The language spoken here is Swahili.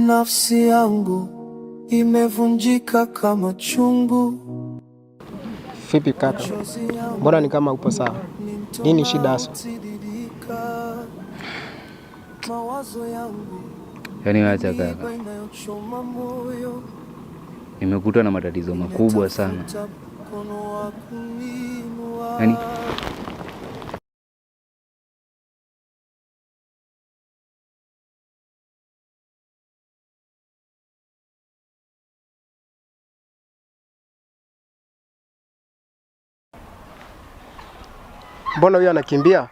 Nafsi yangu imevunjika kama chungu. Vipi kaka? Mbona ni kama upo sawa? Nini shida hasa? Yaani acha kaka, nimekutwa na matatizo makubwa sana. Yaani Mbona huyo anakimbia?